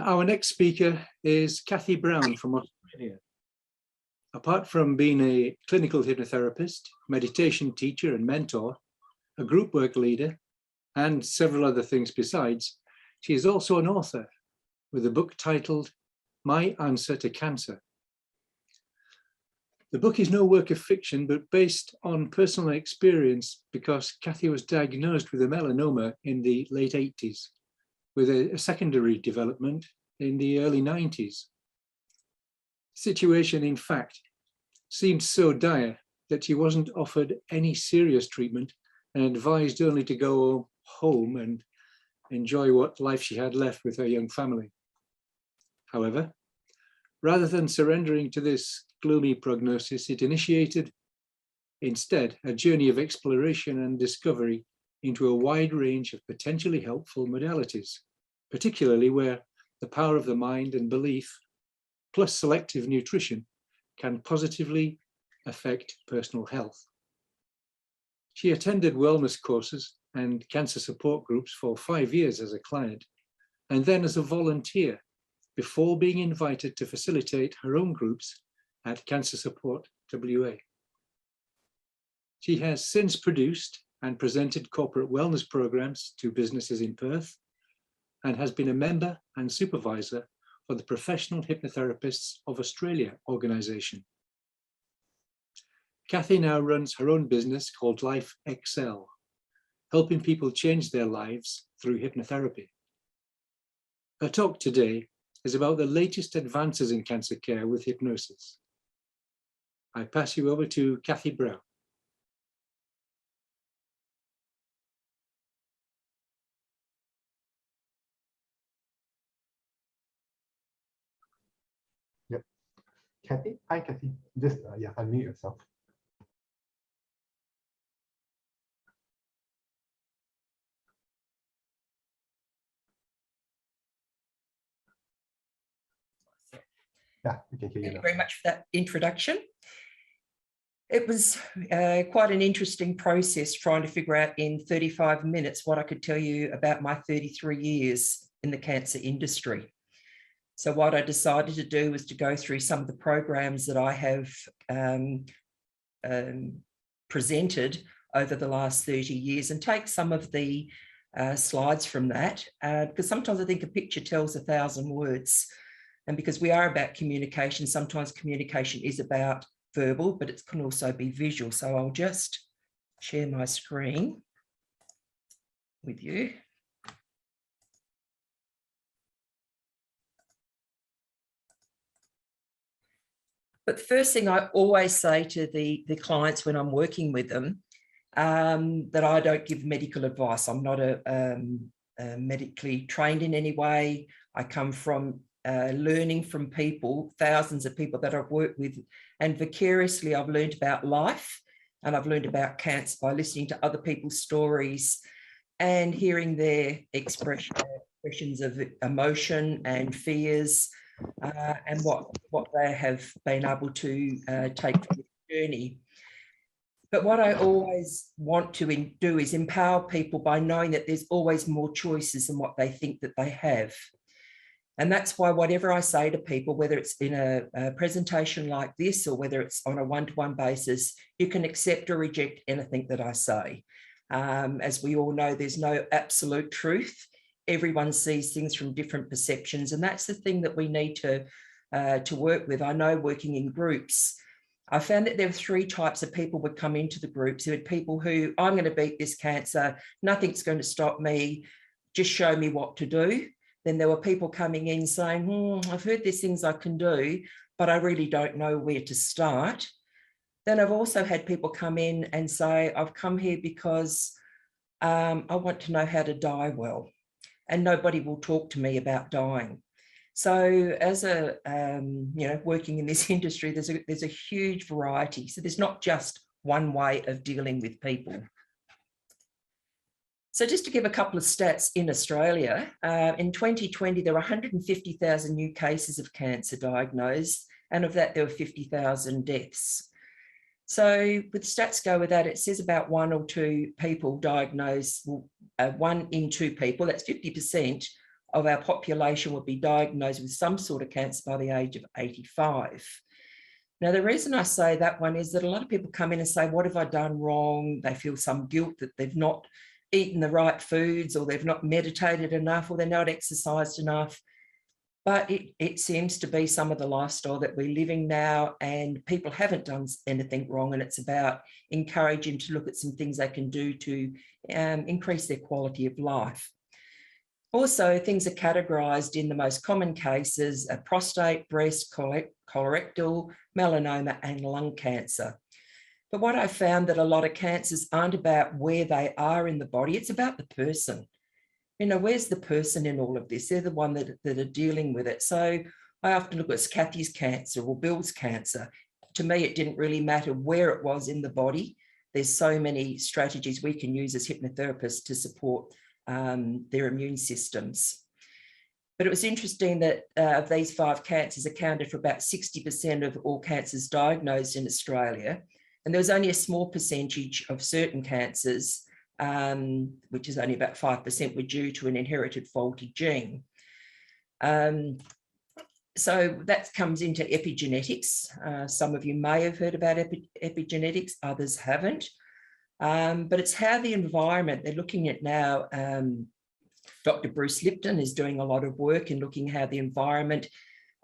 Our next speaker is Cathy Brown from Australia. Apart from being a clinical hypnotherapist, meditation teacher and mentor, a group work leader, and several other things besides, she is also an author with a book titled My Answer to Cancer. The book is no work of fiction, but based on personal experience because Cathy was diagnosed with a melanoma in the late 80s, with a secondary development in the early 90s. The situation, in fact, seemed so dire that she wasn't offered any serious treatment and advised only to go home and enjoy what life she had left with her young family. However, rather than surrendering to this gloomy prognosis, it initiated instead a journey of exploration and discovery into a wide range of potentially helpful modalities, particularly where the power of the mind and belief, plus selective nutrition, can positively affect personal health. She attended wellness courses and cancer support groups for 5 years as a client, and then as a volunteer, before being invited to facilitate her own groups at Cancer Support WA. She has since produced and presented corporate wellness programs to businesses in Perth, and has been a member and supervisor for the Professional Hypnotherapists of Australia organisation. Cathy now runs her own business called Life Excel, helping people change their lives through hypnotherapy. Her talk today is about the latest advances in cancer care with hypnosis. I pass you over to Cathy Brown. Yep. Cathy? Hi, Cathy. Just unmute yourself. Yeah, we can hear you now. Thank you very much for that introduction. It was quite an interesting process trying to figure out in 35 minutes what I could tell you about my 33 years in the cancer industry. So what I decided to do was to go through some of the programs that I have presented over the last 30 years and take some of the slides from that, because sometimes I think a picture tells 1,000 words. And because we are about communication, sometimes communication is about verbal, but it can also be visual. So I'll just share my screen with you. But the first thing I always say to the clients when I'm working with them, that I don't give medical advice. I'm not medically trained in any way. I come from learning from people, thousands of people that I've worked with, and vicariously I've learned about life and I've learned about cancer by listening to other people's stories and hearing their expressions of emotion and fears and what they have been able to take from the journey. But what I always want to do is empower people by knowing that there's always more choices than what they think that they have. And that's why whatever I say to people, whether it's in a presentation like this or whether it's on a one-to-one basis, you can accept or reject anything that I say. As we all know, there's no absolute truth. Everyone sees things from different perceptions, and that's the thing that we need to work with. I know working in groups, I found that there were 3 types of people would come into the groups. There were people who, I'm going to beat this cancer, nothing's going to stop me, just show me what to do. Then there were people coming in saying, I've heard there's things I can do, but I really don't know where to start. Then I've also had people come in and say, I've come here because I want to know how to die well, and nobody will talk to me about dying. So as a, working in this industry, there's a huge variety. So there's not just one way of dealing with people. So just to give a couple of stats in Australia, in 2020, there were 150,000 new cases of cancer diagnosed, and of that, there were 50,000 deaths. So with stats go with that, it says about 1 or 2 people diagnosed, 1 in 2 people, that's 50% of our population would be diagnosed with some sort of cancer by the age of 85. Now, the reason I say that one is that a lot of people come in and say, what have I done wrong? They feel some guilt that they've not eaten the right foods, or they've not meditated enough, or they're not exercised enough. But it seems to be some of the lifestyle that we're living now, and people haven't done anything wrong. And it's about encouraging to look at some things they can do to increase their quality of life. Also, things are categorized in the most common cases: prostate, breast, colorectal, melanoma, and lung cancer. But what I found that a lot of cancers aren't about where they are in the body, it's about the person. You know, where's the person in all of this? They're the one that are dealing with it. So I often look at Cathy's cancer or Bill's cancer. To me, it didn't really matter where it was in the body. There's so many strategies we can use as hypnotherapists to support their immune systems. But it was interesting that of these 5 cancers accounted for about 60% of all cancers diagnosed in Australia. And there was only a small percentage of certain cancers, which is only about 5%, were due to an inherited faulty gene. So that comes into epigenetics. Some of you may have heard about epigenetics, others haven't. But it's how the environment, they're looking at now, Dr. Bruce Lipton is doing a lot of work in looking how the environment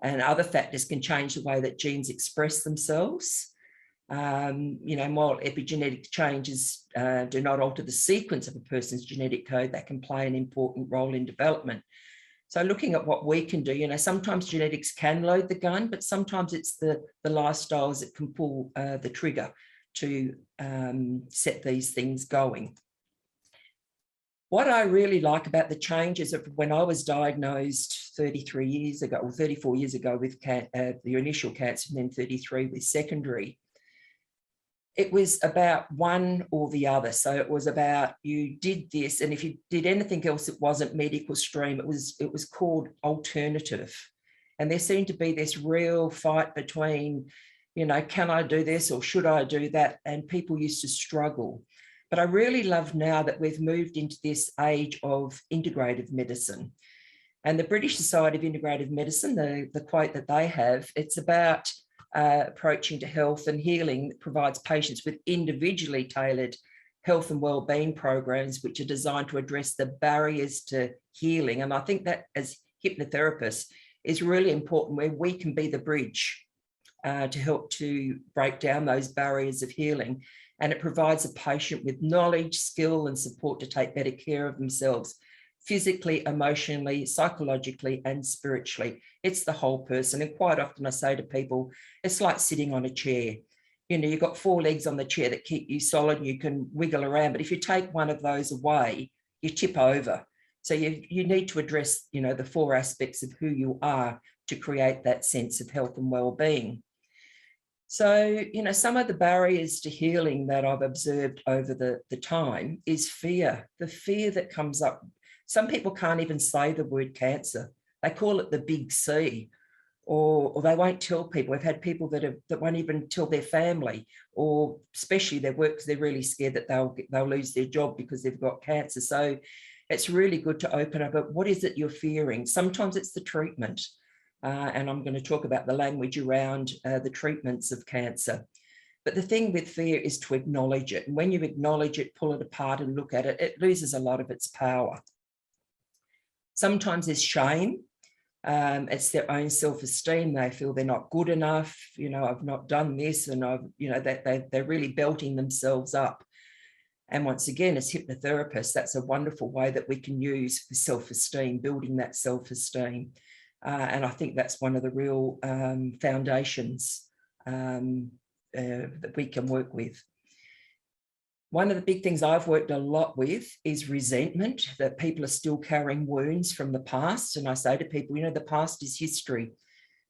and other factors can change the way that genes express themselves. You know, while epigenetic changes do not alter the sequence of a person's genetic code, that can play an important role in development. So looking at what we can do, you know, sometimes genetics can load the gun, but sometimes it's the lifestyles that can pull the trigger to set these things going. What I really like about the changes of when I was diagnosed 33 years ago, or 34 years ago with the initial cancer, and then 33 with secondary, it was about one or the other. So it was about, you did this, and if you did anything else that wasn't medical stream, it was called alternative. And there seemed to be this real fight between, you know, can I do this or should I do that? And people used to struggle. But I really love now that we've moved into this age of integrative medicine. And the British Society of Integrative Medicine, the quote that they have, it's about approaching to health and healing that provides patients with individually tailored health and wellbeing programs, which are designed to address the barriers to healing. And I think that as hypnotherapists is really important, where we can be the bridge to help to break down those barriers of healing. And it provides a patient with knowledge, skill, and support to take better care of themselves, physically, emotionally, psychologically, and spiritually. It's the whole person. And quite often I say to people, it's like sitting on a chair. You know, you've got 4 legs on the chair that keep you solid and you can wiggle around. But if you take one of those away, you tip over. So you need to address, you know, the 4 aspects of who you are to create that sense of health and well-being. So, you know, some of the barriers to healing that I've observed over the time is fear, the fear that comes up. Some people can't even say the word cancer. They call it the big C, or they won't tell people. We've had people that won't even tell their family, or especially their work, because they're really scared that they'll lose their job because they've got cancer. So it's really good to open up. But what is it you're fearing? Sometimes it's the treatment. And I'm going to talk about the language around the treatments of cancer. But the thing with fear is to acknowledge it. And when you acknowledge it, pull it apart and look at it, it loses a lot of its power. Sometimes there's shame. It's their own self-esteem. They feel they're not good enough. You know, I've not done this, and they're really belting themselves up. And once again, as hypnotherapists, that's a wonderful way that we can use for self-esteem, building that self-esteem. And I think that's one of the real foundations that we can work with. One of the big things I've worked a lot with is resentment, that people are still carrying wounds from the past. And I say to people, you know, the past is history.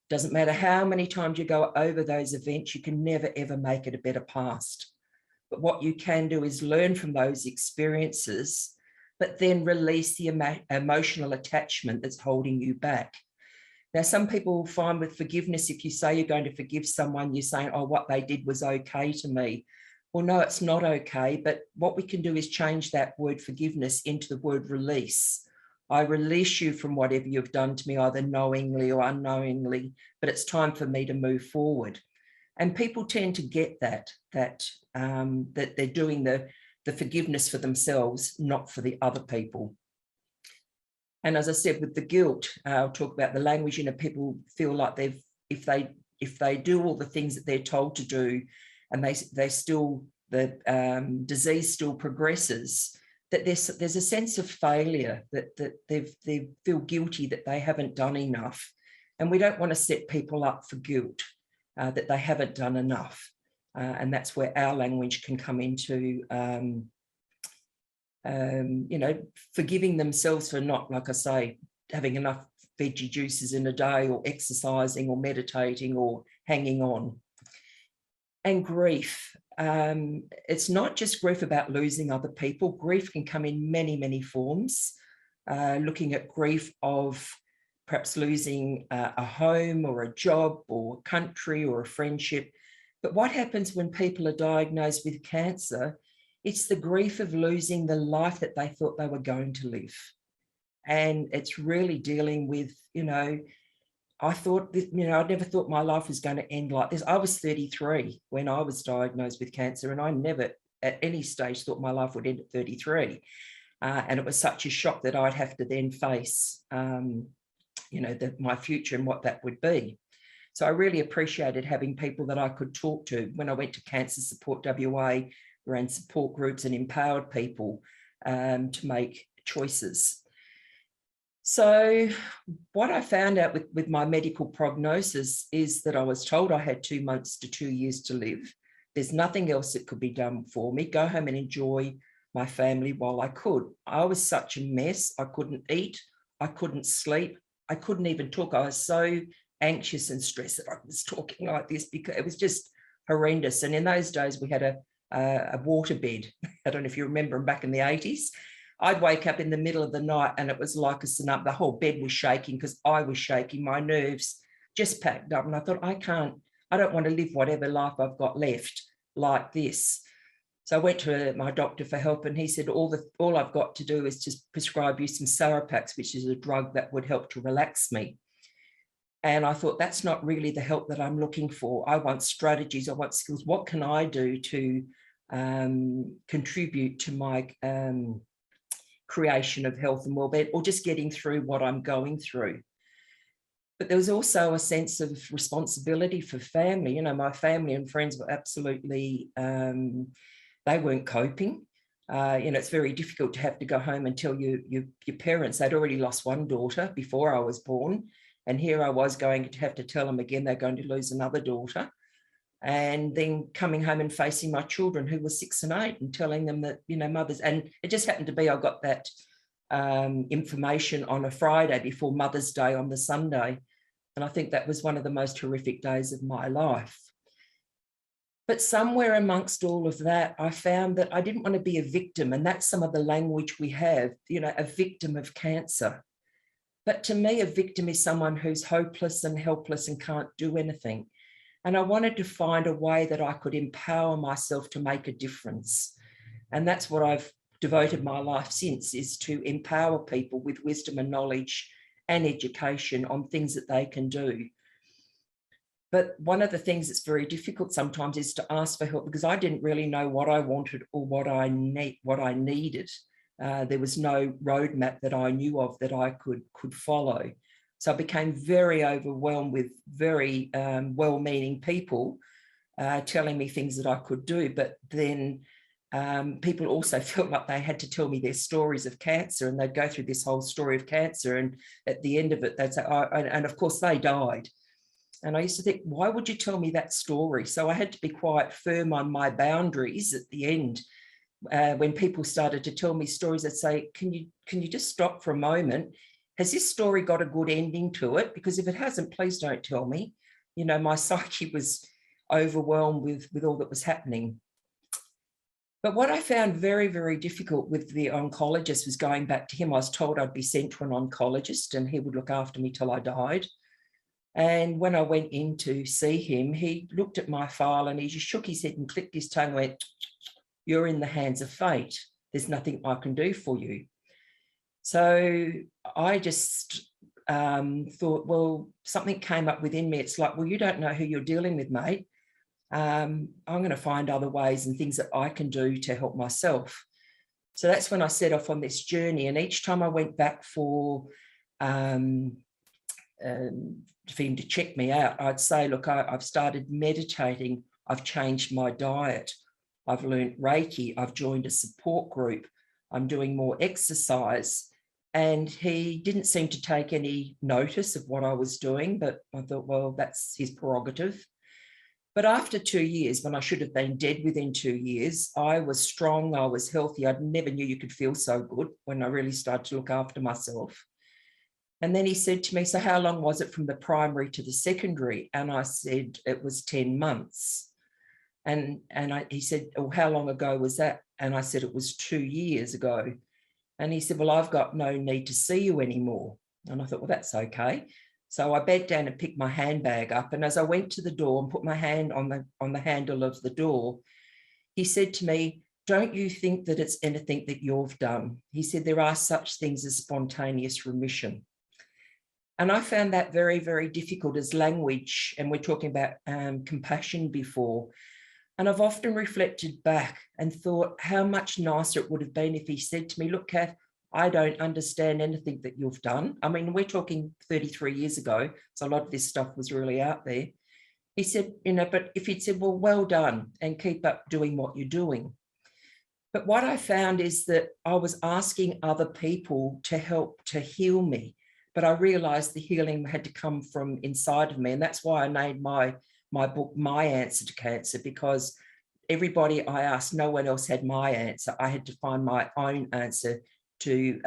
Doesn't matter how many times you go over those events, you can never, ever make it a better past. But what you can do is learn from those experiences, but then release the emotional attachment that's holding you back. Now, some people find with forgiveness, if you say you're going to forgive someone, you're saying, oh, what they did was okay to me. Well, no, it's not okay. But what we can do is change that word forgiveness into the word release, I release you from whatever you've done to me, either knowingly or unknowingly, but it's time for me to move forward. And people tend to get that they're doing the forgiveness for themselves, not for the other people. And as I said, with the guilt, I'll talk about the language. People feel like if they do all the things that they're told to do, and the disease still progresses, that there's a sense of failure, that they feel guilty that they haven't done enough. And we don't want to set people up for guilt, that they haven't done enough. And that's where our language can come into, forgiving themselves for not, like I say, having enough veggie juices in a day, or exercising or meditating or hanging on. And grief. It's not just grief about losing other people. Grief can come in many, many forms. Looking at grief of perhaps losing a home or a job or a country or a friendship. But what happens when people are diagnosed with cancer? It's the grief of losing the life that they thought they were going to live. And it's really dealing with, I thought, I never thought my life was going to end like this. I was 33 when I was diagnosed with cancer, and I never at any stage thought my life would end at 33. And it was such a shock that I'd have to then face, my future and what that would be. So I really appreciated having people that I could talk to. When I went to Cancer Support WA, ran support groups and empowered people to make choices. So what I found out with my medical prognosis is that I was told I had 2 months to 2 years to live. There's nothing else that could be done for me. Go home and enjoy my family while I could. I was such a mess. I couldn't eat. I couldn't sleep. I couldn't even talk. I was so anxious and stressed that I was talking like this, because it was just horrendous. And in those days, we had a water bed. I don't know if you remember them back in the 80s. I'd wake up in the middle of the night and it was like a tsunami. The whole bed was shaking because I was shaking. My nerves just packed up. And I thought, I don't want to live whatever life I've got left like this. So I went to my doctor for help, and he said, all I've got to do is just prescribe you some Sarapax, which is a drug that would help to relax me. And I thought, that's not really the help that I'm looking for. I want strategies. I want skills. What can I do to contribute to my creation of health and well-being, or just getting through what I'm going through? But there was also a sense of responsibility for family. My family and friends were absolutely, they weren't coping. It's very difficult to have to go home and tell your parents. They'd already lost one daughter before I was born. And here I was going to have to tell them again they're going to lose another daughter. And then coming home and facing my children who were 6 and 8 and telling them that, mothers, and it just happened to be, I got that information on a Friday before Mother's Day on the Sunday. And I think that was one of the most horrific days of my life. But somewhere amongst all of that, I found that I didn't want to be a victim. And that's some of the language we have, a victim of cancer. But to me, a victim is someone who's hopeless and helpless and can't do anything. And I wanted to find a way that I could empower myself to make a difference. And that's what I've devoted my life since, is to empower people with wisdom and knowledge and education on things that they can do. But one of the things that's very difficult sometimes is to ask for help, because I didn't really know what I wanted or what I needed. There was no roadmap that I knew of that I could follow. So I became very overwhelmed with very well-meaning people telling me things that I could do. But then people also felt like they had to tell me their stories of cancer, and they'd go through this whole story of cancer. And at the end of it, they'd say, oh, and of course they died. And I used to think, why would you tell me that story? So I had to be quite firm on my boundaries at the end. When people started to tell me stories, I'd say, can you just stop for a moment? Has this story got a good ending to it? Because if it hasn't, please don't tell me. My psyche was overwhelmed with all that was happening. But what I found very, very difficult with the oncologist was going back to him. I was told I'd be sent to an oncologist and he would look after me till I died. And when I went in to see him, he looked at my file and he just shook his head and clicked his tongue and went, "You're in the hands of fate. There's nothing I can do for you." So I just thought, well, something came up within me. It's like, well, you don't know who you're dealing with, mate. I'm going to find other ways and things that I can do to help myself. So that's when I set off on this journey. And each time I went back for him to check me out, I'd say, look, I've started meditating. I've changed my diet. I've learned Reiki. I've joined a support group. I'm doing more exercise. And he didn't seem to take any notice of what I was doing, but I thought, well, that's his prerogative. But after 2 years, when I should have been dead within 2 years, I was strong, I was healthy. I never knew you could feel so good when I really started to look after myself. And then he said to me, so how long was it from the primary to the secondary? And I said, it was 10 months. And he said, oh, how long ago was that? And I said, it was 2 years ago. And he said, well, I've got no need to see you anymore. And I thought, well, that's okay. So I bent down and picked my handbag up. And as I went to the door and put my hand on the handle of the door, he said to me, don't you think that it's anything that you've done? He said, there are such things as spontaneous remission. And I found that very, very difficult as language. And we're talking about compassion before. And I've often reflected back and thought how much nicer it would have been if he said to me, look, Kath, I don't understand anything that you've done. I mean, we're talking 33 years ago, so a lot of this stuff was really out there. He said, but if he'd said, well done and keep up doing what you're doing. But what I found is that I was asking other people to help to heal me, but I realized the healing had to come from inside of me. And that's why I named my book, My Answer to Cancer, because everybody I asked, no one else had my answer. I had to find my own answer to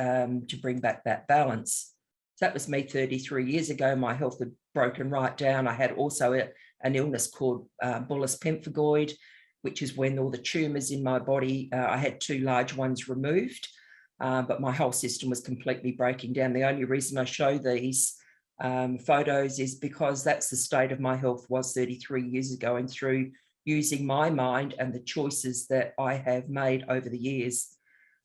bring back that balance. So that was me 33 years ago. My health had broken right down. I had also an illness called bullous pemphigoid, which is when all the tumours in my body, I had 2 large ones removed, but my whole system was completely breaking down. The only reason I show these photos is because that's the state of my health was 33 years ago, and through using my mind and the choices that I have made over the years,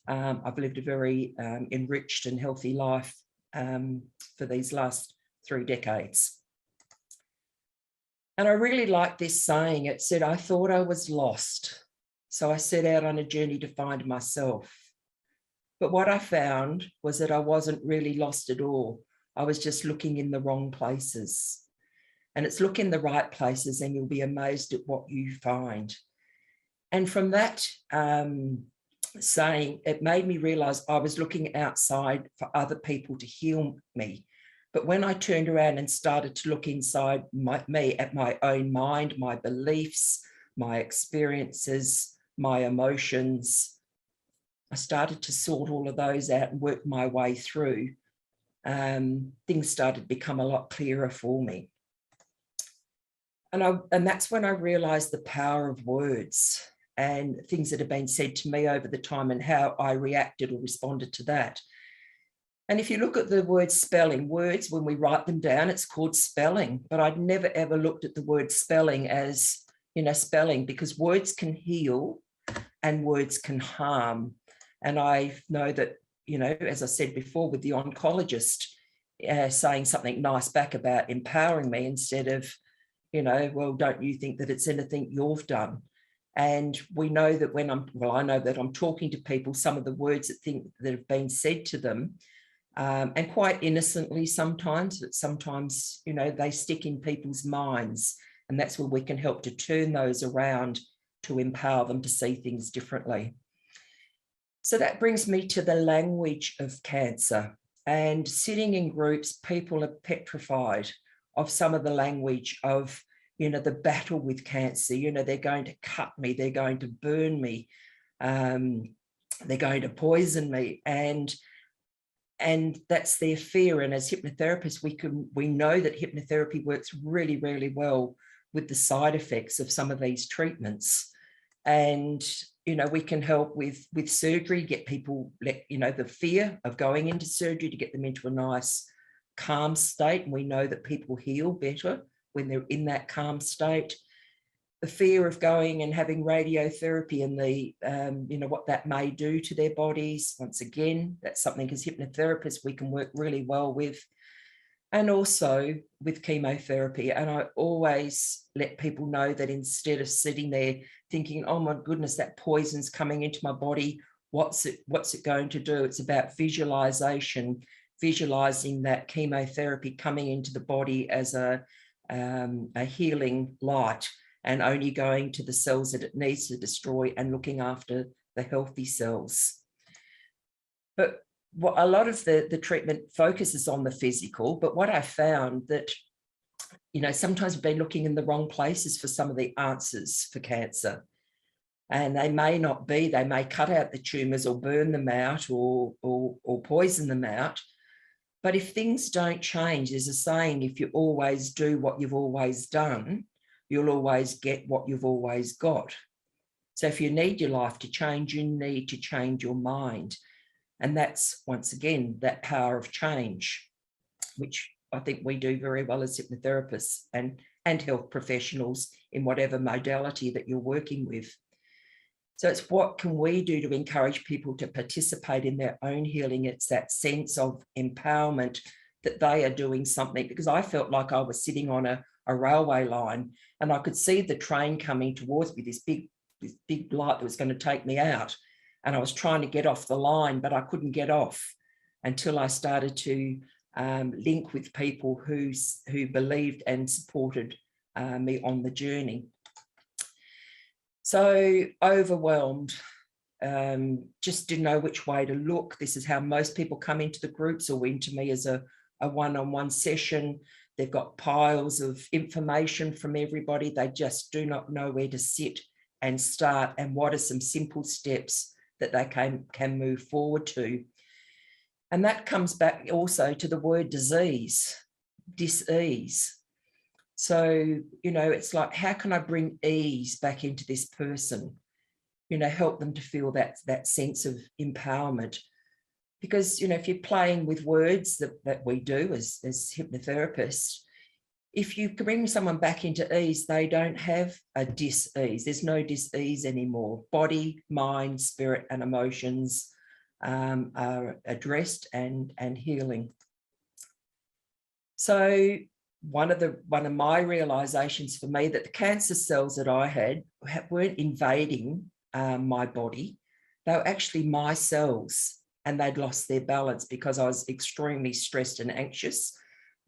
I've lived a very enriched and healthy life for these last 3 decades. And I really like this saying. It said, I thought I was lost, so I set out on a journey to find myself. But what I found was that I wasn't really lost at all. I was just looking in the wrong places. And it's look in the right places and you'll be amazed at what you find. And from that saying, it made me realize I was looking outside for other people to heal me. But when I turned around and started to look inside me at my own mind, my beliefs, my experiences, my emotions, I started to sort all of those out and work my way through. Things started to become a lot clearer for me. And that's when I realized the power of words and things that have been said to me over the time and how I reacted or responded to that. And if you look at the word spelling, words, when we write them down, it's called spelling, but I'd never ever looked at the word spelling as, spelling, because words can heal and words can harm. And I know that, as I said before, with the oncologist saying something nice back about empowering me instead of, well, don't you think that it's anything you've done? And we know that I know that I'm talking to people, some of the words that have been said to them, and quite innocently sometimes, but sometimes, they stick in people's minds. And that's where we can help to turn those around to empower them to see things differently. So that brings me to the language of cancer. And sitting in groups, people are petrified of some of the language of, the battle with cancer. They're going to cut me, they're going to burn me, they're going to poison me. And that's their fear. And as hypnotherapists, we know that hypnotherapy works really, really well with the side effects of some of these treatments. And, we can help with surgery, get people, the fear of going into surgery to get them into a nice calm state. And we know that people heal better when they're in that calm state. the fear of going and having radiotherapy and the, you know, what that may do to their bodies. Once again, that's something as hypnotherapists we can work really well with. And also with chemotherapy. And I always let people know that instead of sitting there thinking, oh my goodness, that poison's coming into my body, what's it going to do? It's about visualization, visualizing that chemotherapy coming into the body as a healing light, and only going to the cells that it needs to destroy and looking after the healthy cells. But what a lot of the treatment focuses on the physical, but what I found that, you know, sometimes we've been looking in the wrong places for some of the answers for cancer. And they may not be, they may cut out the tumours or burn them out or poison them out. But if things don't change, there's a saying, if you always do what you've always done, you'll always get what you've always got. So if you need your life to change, you need to change your mind. And that's, once again, that power of change, which I think we do very well as hypnotherapists and health professionals in whatever modality that you're working with. So it's what can we do to encourage people to participate in their own healing? It's that sense of empowerment that they are doing something, because I felt like I was sitting on a railway line and I could see the train coming towards me, this big light that was going to take me out. And I was trying to get off the line, but I couldn't get off until I started to link with people who believed and supported me on the journey. So overwhelmed, just didn't know which way to look. This is how most people come into the groups or into me as a one-on-one session. They've got piles of information from everybody. They just do not know where to sit and start, and what are some simple steps that they can move forward to. And that comes back also to the word disease, dis-ease. So, you know, it's like, how can I bring ease back into this person? You know, help them to feel that sense of empowerment. Because, you know, if you're playing with words that we do as hypnotherapists, if you bring someone back into ease, they don't have a dis-ease. There's no dis-ease anymore. Body, mind, spirit, and emotions are addressed and healing. So one of my realizations for me, that the cancer cells that I had weren't invading my body. They were actually my cells, and they'd lost their balance because I was extremely stressed and anxious.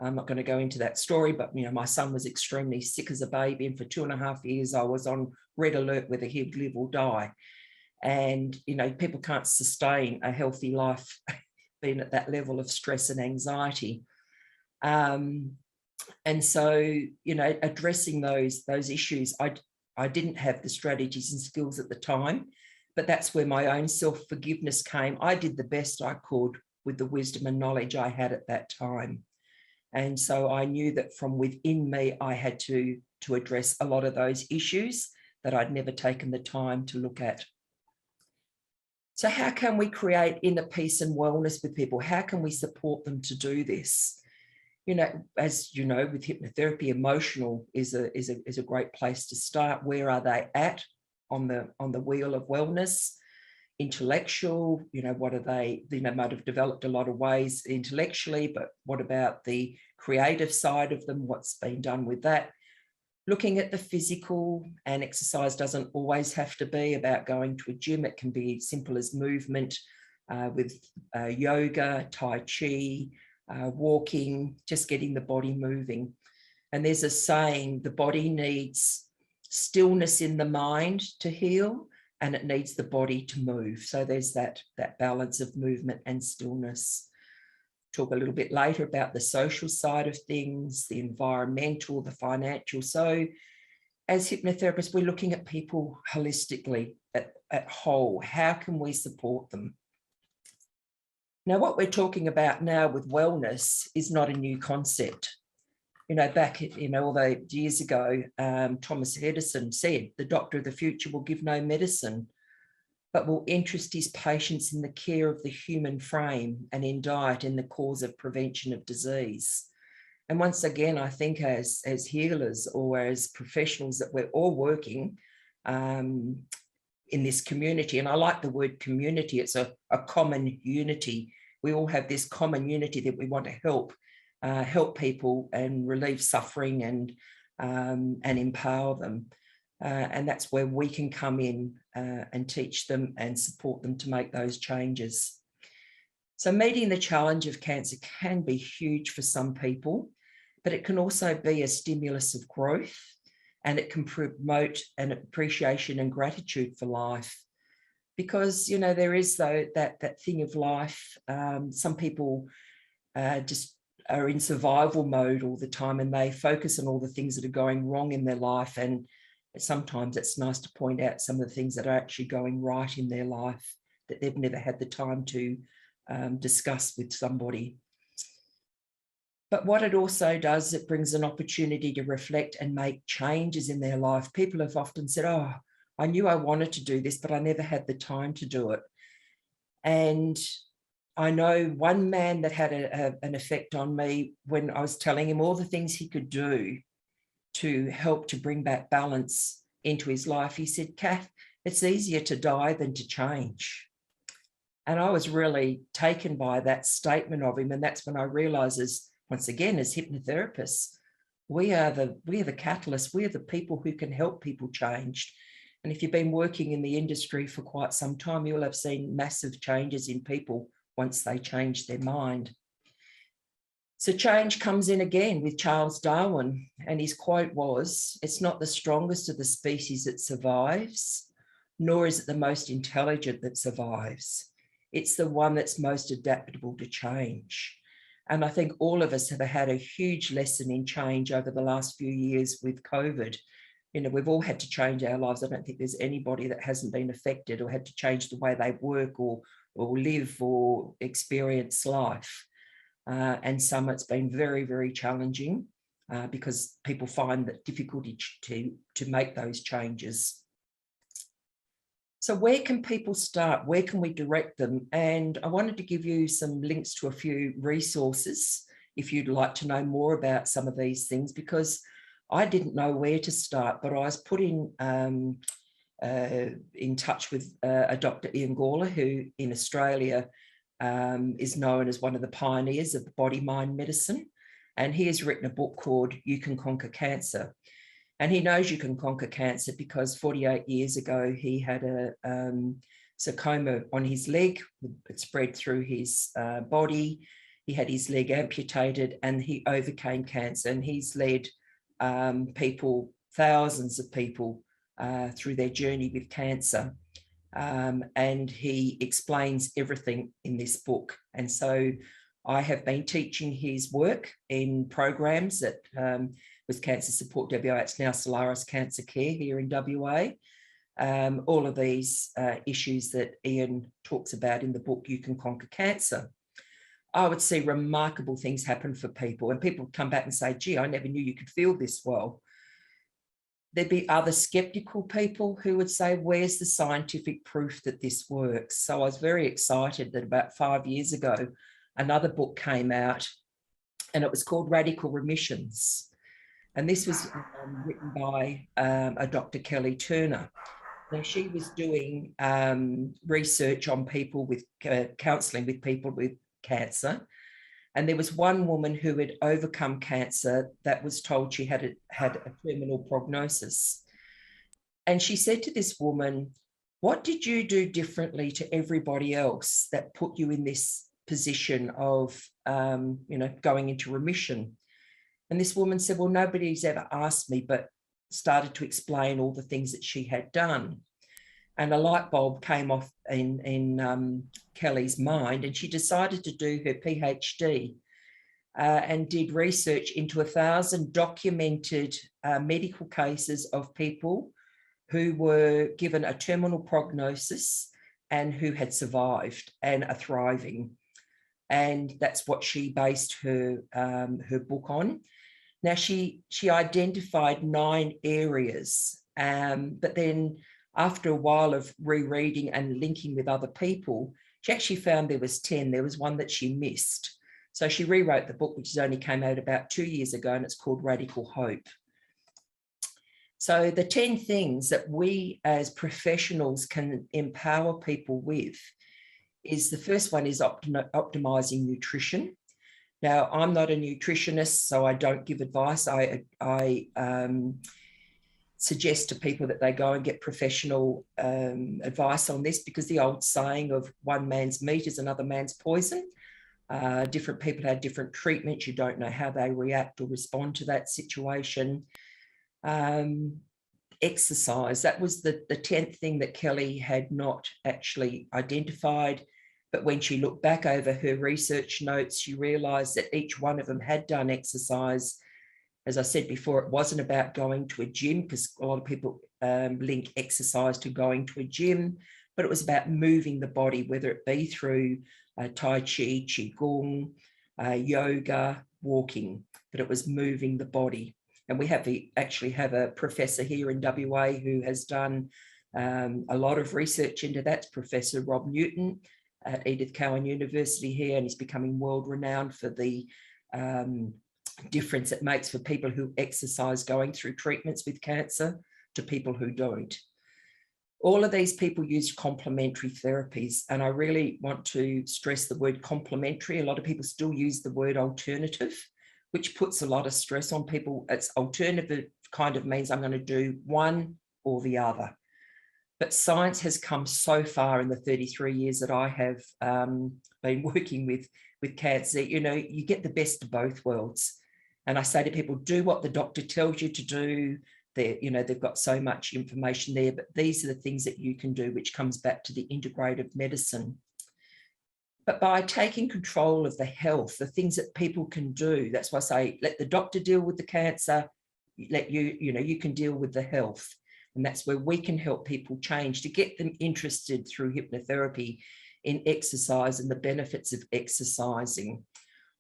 I'm not going to go into that story, but, you know, my son was extremely sick as a baby, and for 2.5 years I was on red alert whether he'd live or die. And, you know, people can't sustain a healthy life being at that level of stress and anxiety. And so, you know, addressing those issues, I didn't have the strategies and skills at the time, but that's where my own self-forgiveness came. I did the best I could with the wisdom and knowledge I had at that time. And so I knew that from within me, I had to address a lot of those issues that I'd never taken the time to look at. So how can we create inner peace and wellness with people? How can we support them to do this? You know, as you know, with hypnotherapy, emotional is a great place to start. Where are they at on the wheel of wellness? Intellectual, you know, what are they, you know, might have developed a lot of ways intellectually, but what about the creative side of them? What's been done with that? Looking at the physical, and exercise doesn't always have to be about going to a gym. It can be simple as movement with yoga, Tai Chi, walking, just getting the body moving. And there's a saying, the body needs stillness in the mind to heal, and it needs the body to move. So there's that balance of movement and stillness. Talk a little bit later about the social side of things, the environmental, the financial. So as hypnotherapists, we're looking at people holistically, at whole. How can we support them? Now, what we're talking about now with wellness is not a new concept. You know, back, you know, all the years ago, Thomas Edison said, the doctor of the future will give no medicine, but will interest his patients in the care of the human frame and in diet in the cause of prevention of disease. And once again, I think as healers or as professionals that we're all working in this community, and I like the word community, it's a common unity. We all have this common unity that we want to help people and relieve suffering and empower them. And that's where we can come in and teach them and support them to make those changes. So meeting the challenge of cancer can be huge for some people, but it can also be a stimulus of growth, and it can promote an appreciation and gratitude for life. Because, you know, there is though that thing of life. Some people just are in survival mode all the time, and they focus on all the things that are going wrong in their life. And sometimes it's nice to point out some of the things that are actually going right in their life that they've never had the time to discuss with somebody. But what it also does, it brings an opportunity to reflect and make changes in their life. People have often said, oh, I knew I wanted to do this, but I never had the time to do it. And I know one man that had an effect on me when I was telling him all the things he could do to help to bring back balance into his life. He said, Kath, it's easier to die than to change. And I was really taken by that statement of him. And that's when I realized, once again, as hypnotherapists, we are the catalyst. We are the people who can help people change. And if you've been working in the industry for quite some time, you'll have seen massive changes in people once they change their mind. So change comes in again with Charles Darwin, and his quote was, "It's not the strongest of the species that survives, nor is it the most intelligent that survives. It's the one that's most adaptable to change." And I think all of us have had a huge lesson in change over the last few years with COVID. You know, we've all had to change our lives. I don't think there's anybody that hasn't been affected or had to change the way they work or live or experience life. And some it's been very, very challenging because people find that difficulty to make those changes. So where can people start? Where can we direct them? And I wanted to give you some links to a few resources if you'd like to know more about some of these things, because I didn't know where to start, but I was put in touch with a Dr. Ian Gawler, who in Australia is known as one of the pioneers of body-mind medicine. And he has written a book called You Can Conquer Cancer. And he knows you can conquer cancer because 48 years ago, he had a sarcoma on his leg. It spread through his body. He had his leg amputated and he overcame cancer. And he's led people, thousands of people through their journey with cancer. And he explains everything in this book. And so I have been teaching his work in programs that with Cancer Support WA. It's now Solaris Cancer Care here in WA. All of these issues that Ian talks about in the book, You Can Conquer Cancer. I would see remarkable things happen for people, and people come back and say, gee, I never knew you could feel this well. There'd be other skeptical people who would say, where's the scientific proof that this works? So I was very excited that about 5 years ago, another book came out and it was called Radical Remissions. And this was written by a Dr. Kelly Turner. Now, she was doing research on people with counselling with people with cancer. And there was one woman who had overcome cancer that was told she had a terminal prognosis. And she said to this woman, what did you do differently to everybody else that put you in this position of, going into remission? And this woman said, well, nobody's ever asked me, but started to explain all the things that she had done. And a light bulb came off in Kelly's mind, and she decided to do her PhD and did research into 1,000 documented medical cases of people who were given a terminal prognosis and who had survived and are thriving. And that's what she based her book on. Now, she identified 9 areas, but then after a while of rereading and linking with other people, she actually found there was 10. There was one that she missed. So she rewrote the book, which has only came out about 2 years ago, and it's called Radical Hope. So the 10 things that we as professionals can empower people with is, the first one is optimizing nutrition. Now, I'm not a nutritionist, so I don't give advice. I suggest to people that they go and get professional advice on this, because the old saying of one man's meat is another man's poison. Different people have different treatments. You don't know how they react or respond to that situation. Exercise, that was the 10th thing that Kelly had not actually identified. But when she looked back over her research notes, she realized that each one of them had done exercise. As I said before, it wasn't about going to a gym, because a lot of people link exercise to going to a gym, but it was about moving the body, whether it be through Tai Chi, Qigong, yoga, walking, but it was moving the body. And we actually have a professor here in WA who has done a lot of research into that. It's Professor Rob Newton at Edith Cowan University here, and he's becoming world renowned for the difference it makes for people who exercise going through treatments with cancer to people who don't. All of these people use complementary therapies, and I really want to stress the word complementary. A lot of people still use the word alternative, which puts a lot of stress on people. It's alternative kind of means I'm going to do one or the other. But science has come so far in the 33 years that I have been working with cancer. You know, you get the best of both worlds. And I say to people, do what the doctor tells you to do. They've got so much information there, but these are the things that you can do, which comes back to the integrative medicine. But by taking control of the health, the things that people can do, that's why I say, let the doctor deal with the cancer, you can deal with the health. And that's where we can help people change, to get them interested through hypnotherapy in exercise and the benefits of exercising.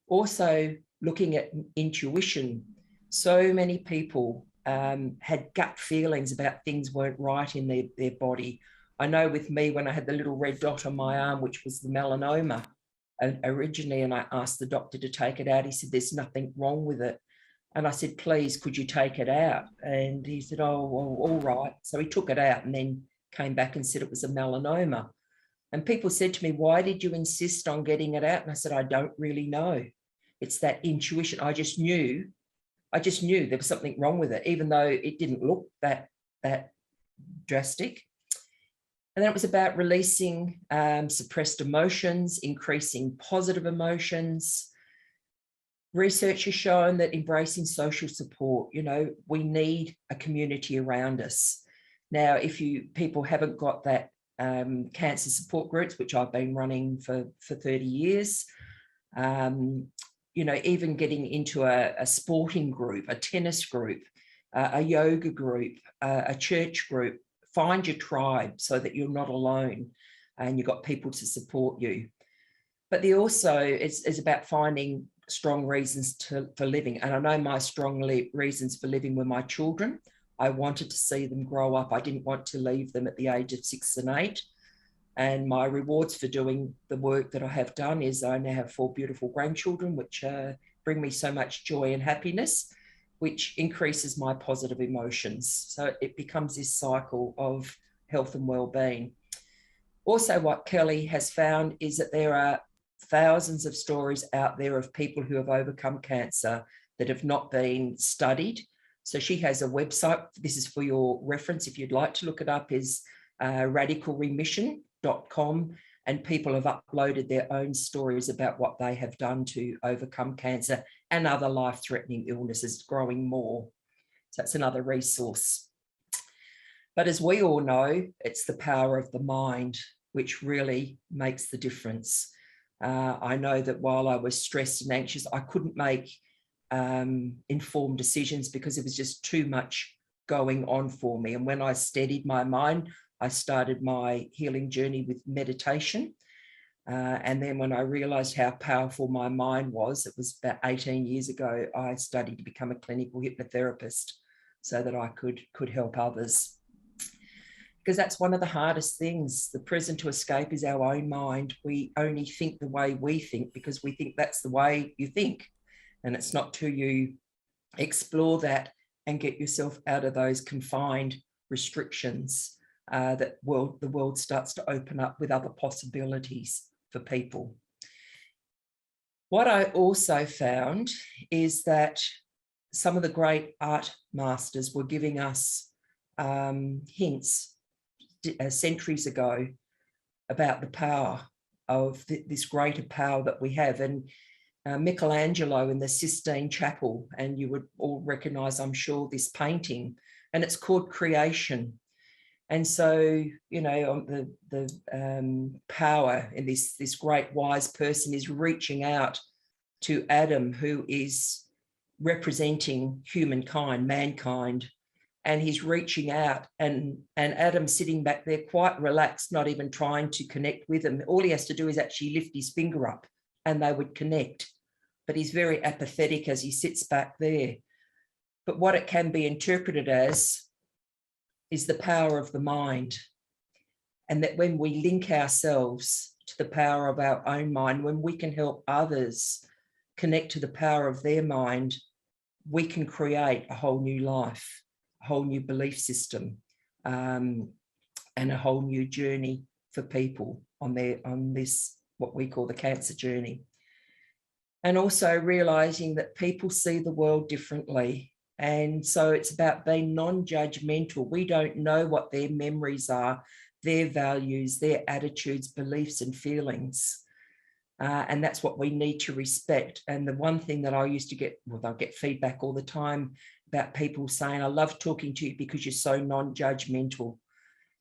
Also, looking at intuition. So many people had gut feelings about things weren't right in their body. I know with me, when I had the little red dot on my arm, which was the melanoma originally, and I asked the doctor to take it out, he said, there's nothing wrong with it. And I said, please, could you take it out? And he said, oh, well, all right. So he took it out and then came back and said it was a melanoma. And people said to me, why did you insist on getting it out? And I said, I don't really know. It's that intuition. I just knew there was something wrong with it, even though it didn't look that drastic. And then it was about releasing suppressed emotions, increasing positive emotions. Research has shown that embracing social support, we need a community around us. Now, if people haven't got that cancer support groups, which I've been running for 30 years, even getting into a sporting group, a tennis group, a yoga group, a church group, find your tribe so that you're not alone and you've got people to support you. But it's about finding strong reasons for living. And I know my strong reasons for living were my children. I wanted to see them grow up. I didn't want to leave them at the age of 6 and 8. And my rewards for doing the work that I have done is I now have 4 beautiful grandchildren, which bring me so much joy and happiness, which increases my positive emotions. So it becomes this cycle of health and well-being. Also, what Kelly has found is that there are thousands of stories out there of people who have overcome cancer that have not been studied. So she has a website. This is for your reference. If you'd like to look it up, is radicalremission.com. And people have uploaded their own stories about what they have done to overcome cancer and other life-threatening illnesses, growing more. So that's another resource. But as we all know, it's the power of the mind which really makes the difference. I know that while I was stressed and anxious, I couldn't make informed decisions because it was just too much going on for me. And when I steadied my mind, I started my healing journey with meditation. And then when I realized how powerful my mind was, it was about 18 years ago, I studied to become a clinical hypnotherapist so that I could help others. because that's one of the hardest things. The prison to escape is our own mind. We only think the way we think because we think that's the way you think. And it's not till you explore that and get yourself out of those confined restrictions that the world starts to open up with other possibilities for people. What I also found is that some of the great art masters were giving us hints centuries ago about the power of this greater power that we have. And Michelangelo in the Sistine Chapel, and you would all recognize, I'm sure, this painting, and it's called Creation. And so, you know, the power in this great wise person is reaching out to Adam, who is representing humankind, mankind, and he's reaching out, and Adam sitting back there quite relaxed, not even trying to connect with him. All he has to do is actually lift his finger up and they would connect. But he's very apathetic as he sits back there. But what it can be interpreted as is the power of the mind. And that when we link ourselves to the power of our own mind, when we can help others connect to the power of their mind, we can create a whole new life, a whole new belief system, and a whole new journey for people on this, what we call the cancer journey. And also realizing that people see the world differently. And so it's about being non-judgmental. We don't know what their memories are, their values, their attitudes, beliefs, and feelings. And that's what we need to respect. And the one thing that I used to get, well, I'll get feedback all the time about people saying, I love talking to you because you're so non-judgmental.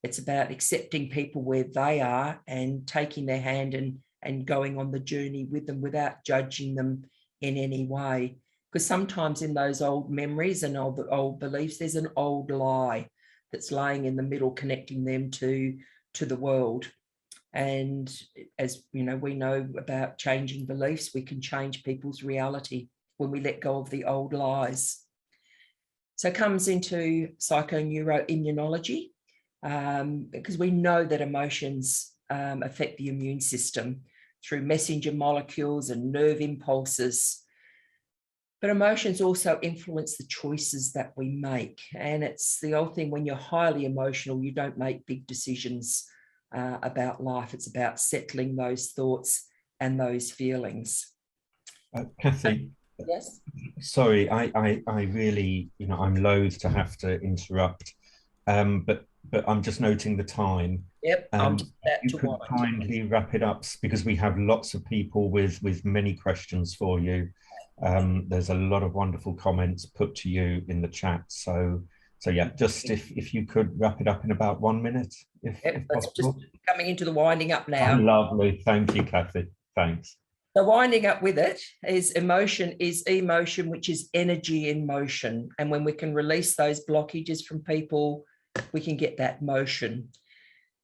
It's about accepting people where they are and taking their hand and going on the journey with them without judging them in any way. Because sometimes in those old memories and old beliefs, there's an old lie that's lying in the middle, connecting them to the world. And as you know, we know about changing beliefs, we can change people's reality when we let go of the old lies. So it comes into Psychoneuro Immunology, because we know that emotions affect the immune system through messenger molecules and nerve impulses. But emotions also influence the choices that we make. And it's the old thing, when you're highly emotional, you don't make big decisions about life. It's about settling those thoughts and those feelings. Cathy, yes. Sorry, I really, you know, I'm loath to have to interrupt, but I'm just noting the time. Yep. You could kindly wrap it up because we have lots of people with many questions for you. There's a lot of wonderful comments put to you in the chat. So yeah, just if you could wrap it up in about 1 minute, if possible. Just coming into the winding up now. Oh, lovely. Thank you, Cathy. Thanks. So winding up with it is emotion, which is energy in motion. And when we can release those blockages from people, we can get that motion.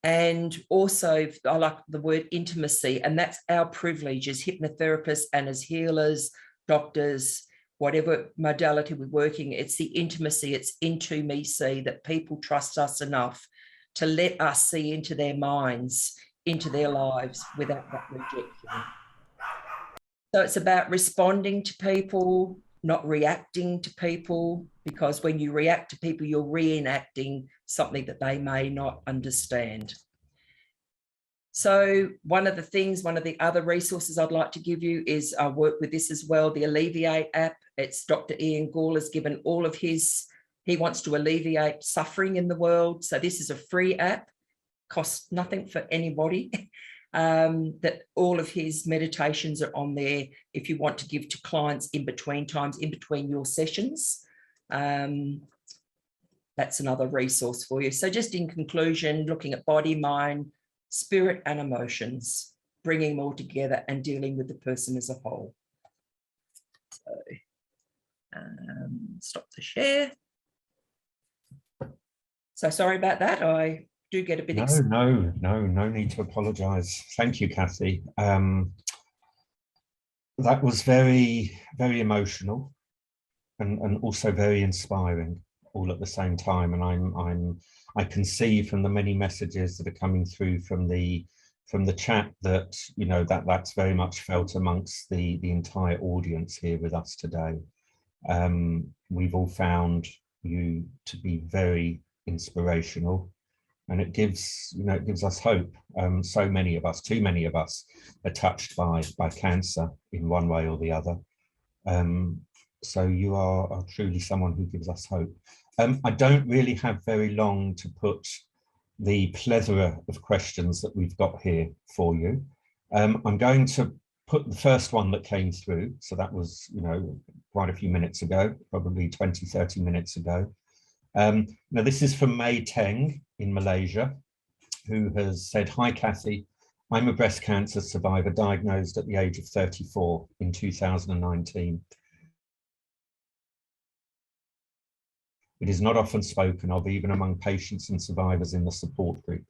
And also, I like the word intimacy, and that's our privilege as hypnotherapists and as healers, doctors, whatever modality we're working. It's the intimacy, it's into me see, that people trust us enough to let us see into their minds, into their lives without that rejection. So it's about responding to people, not reacting to people, because when you react to people, you're reenacting something that they may not understand. So one of the other resources I'd like to give you is I work with this as well, the Alleviate app. It's Dr. Ian Gall has given all of his, he wants to alleviate suffering in the world. So this is a free app, costs nothing for anybody. That all of his meditations are on there if you want to give to clients in between times, in between your sessions. That's another resource for you. So just in conclusion, looking at body, mind, spirit and emotions, bringing them all together and dealing with the person as a whole. So stop the share. So sorry about that. I do get a bit excited. No need to apologize. Thank you, Cathy. That was very, very emotional and also very inspiring. all at the same time, and I can see from the many messages that are coming through from the chat that, you know, that's very much felt amongst the entire audience here with us today. We've all found you to be very inspirational, and it gives, you know, it gives us hope. So many of us, too many of us, are touched by cancer in one way or the other. So you are truly someone who gives us hope. I don't really have very long to put the plethora of questions that we've got here for you. I'm going to put the first one that came through. So that was, you know, quite a few minutes ago, probably 20, 30 minutes ago. Now this is from May Teng in Malaysia, who has said, "Hi Cathy, I'm a breast cancer survivor diagnosed at the age of 34 in 2019. It is not often spoken of, even among patients and survivors in the support group.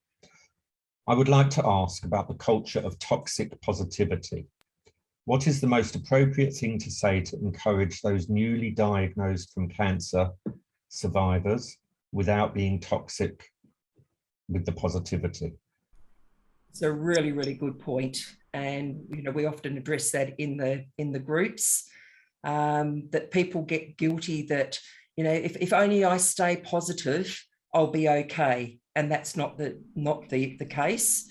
I would like to ask about the culture of toxic positivity. What is the most appropriate thing to say to encourage those newly diagnosed from cancer survivors without being toxic with the positivity?" It's a really, really good point. And, you know, we often address that in the groups, that people get guilty that, you know, if only I stay positive, I'll be okay. And that's not the case.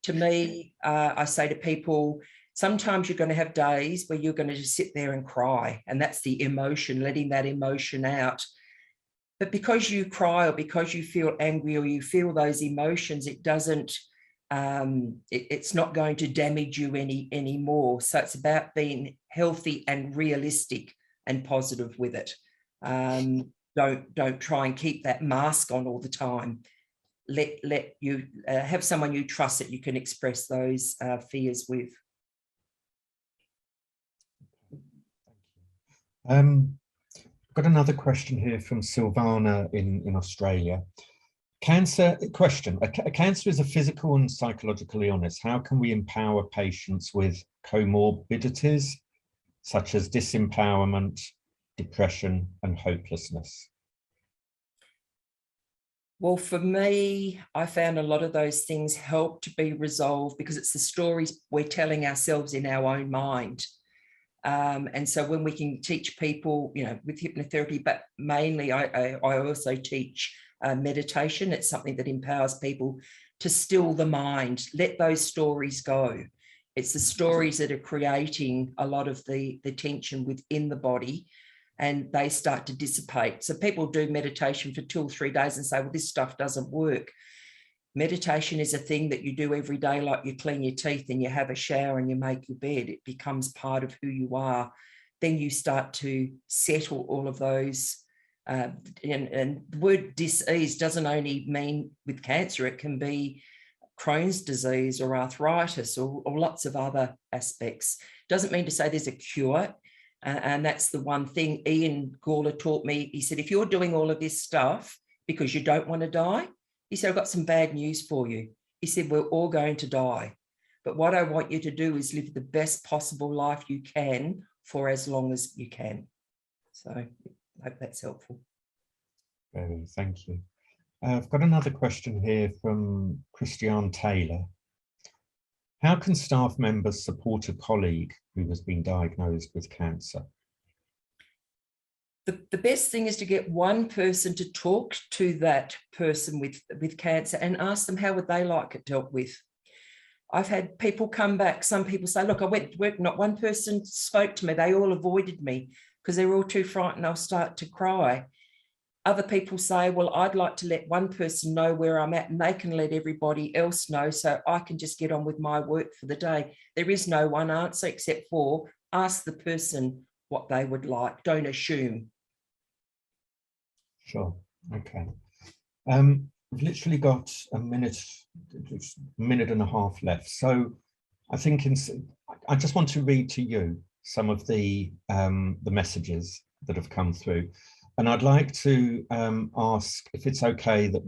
To me, I say to people, sometimes you're going to have days where you're going to just sit there and cry. And that's the emotion, letting that emotion out. But because you cry or because you feel angry or you feel those emotions, it doesn't, it's not going to damage you anymore. So it's about being healthy and realistic and positive with it. Don't try and keep that mask on all the time. Let you have someone you trust that you can express those fears with. Got another question here from Silvana in Australia. Cancer question. Cancer is a physical and psychological illness. How can we empower patients with comorbidities such as disempowerment, depression, and hopelessness? Well, for me, I found a lot of those things help to be resolved because it's the stories we're telling ourselves in our own mind. And so when we can teach people, you know, with hypnotherapy, but mainly I also teach meditation. It's something that empowers people to still the mind, let those stories go. It's the stories that are creating a lot of the tension within the body, and they start to dissipate. So people do meditation for 2 or 3 days and say, well, this stuff doesn't work. Meditation is a thing that you do every day, like you clean your teeth and you have a shower and you make your bed. It becomes part of who you are. Then you start to settle all of those. And the word dis-ease doesn't only mean with cancer, it can be Crohn's disease or arthritis or lots of other aspects. Doesn't mean to say there's a cure. And that's the one thing Ian Gawler taught me. He said, if you're doing all of this stuff because you don't want to die, he said, I've got some bad news for you. He said, we're all going to die. But what I want you to do is live the best possible life you can for as long as you can. So I hope that's helpful. Thank you. I've got another question here from Christiane Taylor. How can staff members support a colleague who has been diagnosed with cancer? The best thing is to get one person to talk to that person with cancer and ask them how would they like it dealt with. I've had people come back. Some people say, look, I went to work, not one person spoke to me. They all avoided me because they were all too frightened. I'll start to cry. Other people say, well, I'd like to let one person know where I'm at and they can let everybody else know so I can just get on with my work for the day. There is no one answer except for ask the person what they would like. Don't assume. Sure. Okay. We've literally got a minute and a half left. So I think I just want to read to you some of the messages that have come through. And I'd like to ask if it's okay that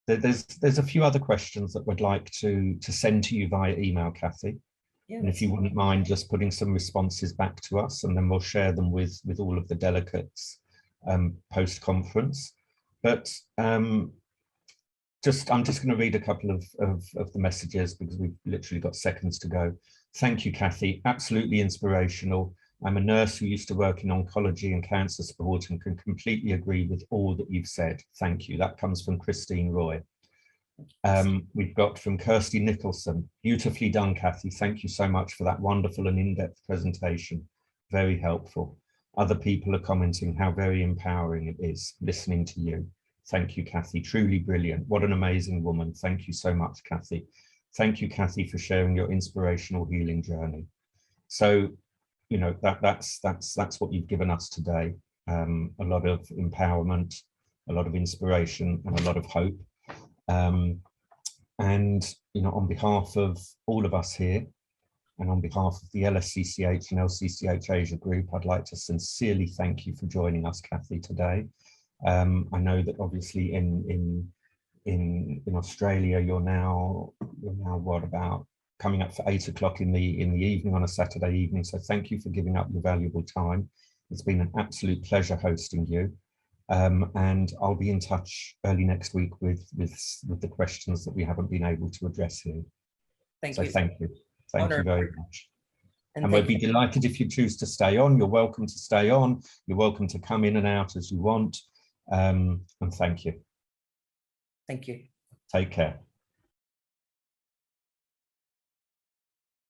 there's a few other questions that we'd like to send to you via email, Cathy. Yeah, and if you wouldn't mind just putting some responses back to us, and then we'll share them with all of the delegates post-conference. But I'm just going to read a couple of the messages because we've literally got seconds to go. Thank you, Cathy. Absolutely inspirational. I'm a nurse who used to work in oncology and cancer support and can completely agree with all that you've said. Thank you. That comes from Christine Roy. We've got from Kirsty Nicholson. Beautifully done, Cathy. Thank you so much for that wonderful and in-depth presentation. Very helpful. Other people are commenting how very empowering it is listening to you. Thank you, Cathy. Truly brilliant. What an amazing woman. Thank you so much, Cathy. Thank you, Cathy, for sharing your inspirational healing journey. So, you know, that's what you've given us today. A lot of empowerment, a lot of inspiration, and a lot of hope. And, you know, on behalf of all of us here, and on behalf of the LSCCH and LCCH Asia Group, I'd like to sincerely thank you for joining us, Cathy, today. I know that obviously in Australia, you're now what, about coming up for 8 o'clock in the evening on a Saturday evening. So thank you for giving up your valuable time. It's been an absolute pleasure hosting you. And I'll be in touch early next week with the questions that we haven't been able to address here. Thank so you. Thank you. Thank you very much. And we'd be delighted if you choose to stay on. You're welcome to stay on. You're welcome to come in and out as you want. And thank you. Thank you. Take care.